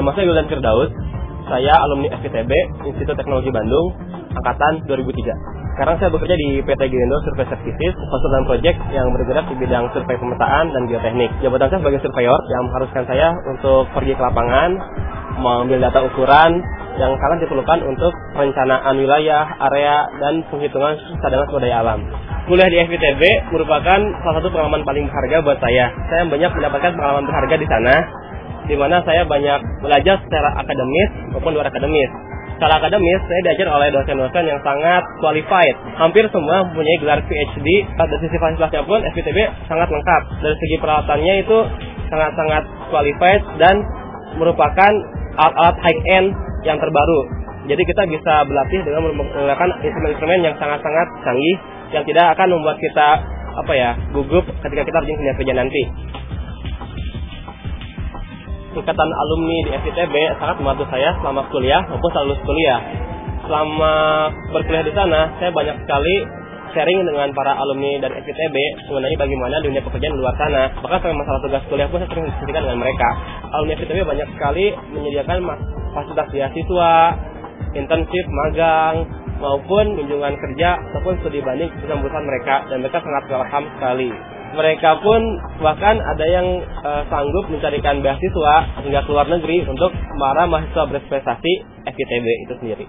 Nama saya Wildan Firdaus. Saya alumni FITB, Institut Teknologi Bandung, angkatan 2003. Sekarang saya bekerja di PT Gerindo Survey Services, konsultan proyek yang bergerak di bidang survei pemetaan dan geoteknik. Jabatan saya sebagai surveyor yang mengharuskan saya untuk pergi ke lapangan, mengambil data ukuran yang sangat diperlukan untuk perencanaan wilayah, area, dan penghitungan cadangan sumber daya alam. Kuliah di FITB merupakan salah satu pengalaman paling berharga buat saya. Saya banyak mendapatkan pengalaman berharga di sana, di mana saya banyak belajar secara akademis maupun luar akademis. Secara akademis, saya diajar oleh dosen-dosen yang sangat qualified. Hampir semua mempunyai gelar PhD. Dari sisi fasilitasnya pun, FITB sangat lengkap. Dari segi peralatannya itu sangat-sangat qualified dan merupakan alat-alat high-end yang terbaru. Jadi kita bisa berlatih dengan menggunakan instrumen-instrumen yang sangat-sangat canggih, yang tidak akan membuat kita gugup ketika kita berjumpa dunia kerja nanti. Ikatan alumni di FITB sangat membantu saya selama kuliah maupun setelah lulus kuliah. Selama berkuliah di sana, saya banyak sekali sharing dengan para alumni dari FITB mengenai bagaimana dunia pekerjaan di luar sana. Bahkan sampai masalah tugas kuliah pun saya sering diskusikan dengan mereka. Alumni FITB banyak sekali menyediakan fasilitas beasiswa, internship, magang, maupun kunjungan kerja ataupun studi banding dengan perusahaan mereka, dan mereka sangat welcome sekali. Mereka pun bahkan ada yang sanggup mencarikan beasiswa hingga ke luar negeri untuk para mahasiswa berprestasi FITB itu sendiri.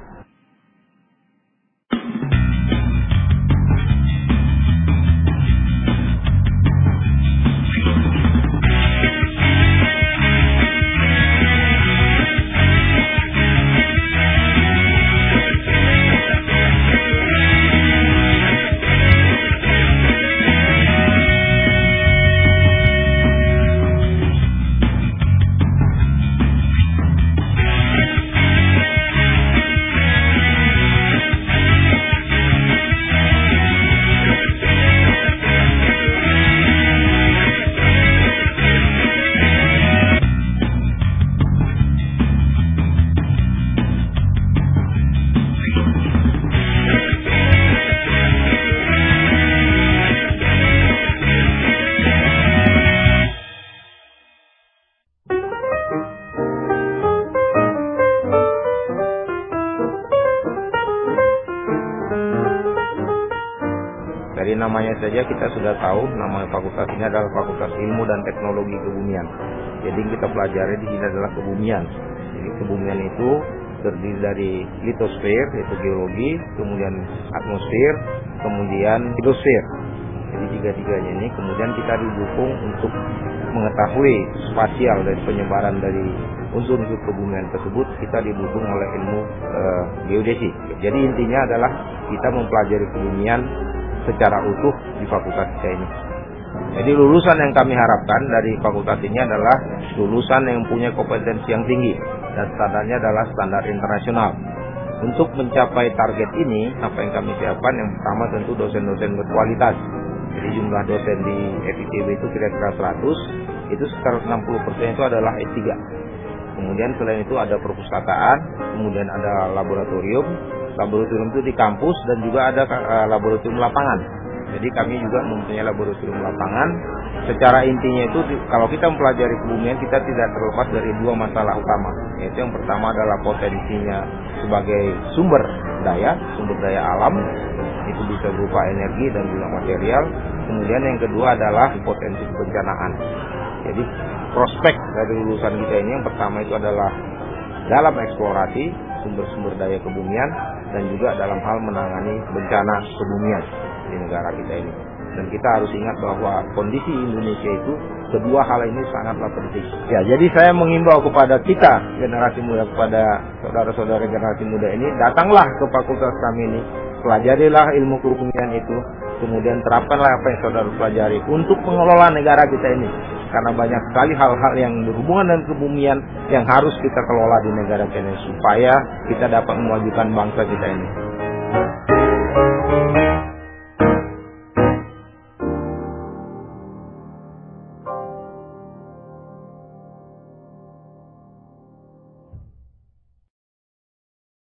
Dari namanya saja kita sudah tahu nama fakultas ini adalah Fakultas Ilmu dan Teknologi Kebumian. Jadi kita pelajari di sini adalah kebumian. Jadi kebumian itu terdiri dari litosfer, yaitu geologi, kemudian atmosfer, kemudian hidrosfer. Jadi tiga-tiganya ini kemudian kita didukung untuk mengetahui spasial dari penyebaran dari unsur-unsur kebumian tersebut, kita didukung oleh ilmu geodesi. Jadi intinya adalah kita mempelajari kebumian secara utuh di fakultas kita ini. Jadi lulusan yang kami harapkan dari fakultas ini adalah lulusan yang punya kompetensi yang tinggi dan standarnya adalah standar internasional. Untuk mencapai target ini, apa yang kami siapkan? Yang pertama tentu dosen-dosen berkualitas. Jadi jumlah dosen di FITB itu kira-kira 100, itu sekitar 60% itu adalah S3. Kemudian selain itu ada perpustakaan, kemudian ada laboratorium. Laboratorium itu di kampus dan juga ada laboratorium lapangan. Jadi kami juga mempunyai laboratorium lapangan. Secara intinya itu kalau kita mempelajari kebumian, kita tidak terlepas dari dua masalah utama. Yaitu yang pertama adalah potensinya sebagai sumber daya alam. Itu bisa berupa energi dan juga material. Kemudian yang kedua adalah potensi kebencanaan. Jadi prospek dari lulusan kita ini yang pertama itu adalah dalam eksplorasi sumber-sumber daya kebumian dan juga dalam hal menangani bencana kebumian di negara kita ini. Dan kita harus ingat bahwa kondisi Indonesia itu kedua hal ini sangatlah penting. Ya, jadi saya mengimbau kepada kita generasi muda, kepada saudara-saudara generasi muda ini, datanglah ke fakultas kami ini, pelajarilah ilmu kebumian itu, kemudian terapkanlah apa yang saudara pelajari untuk mengelola negara kita ini. Karena banyak sekali hal-hal yang berhubungan dengan kebumian yang harus kita kelola di negara kita ini supaya kita dapat memajukan bangsa kita ini.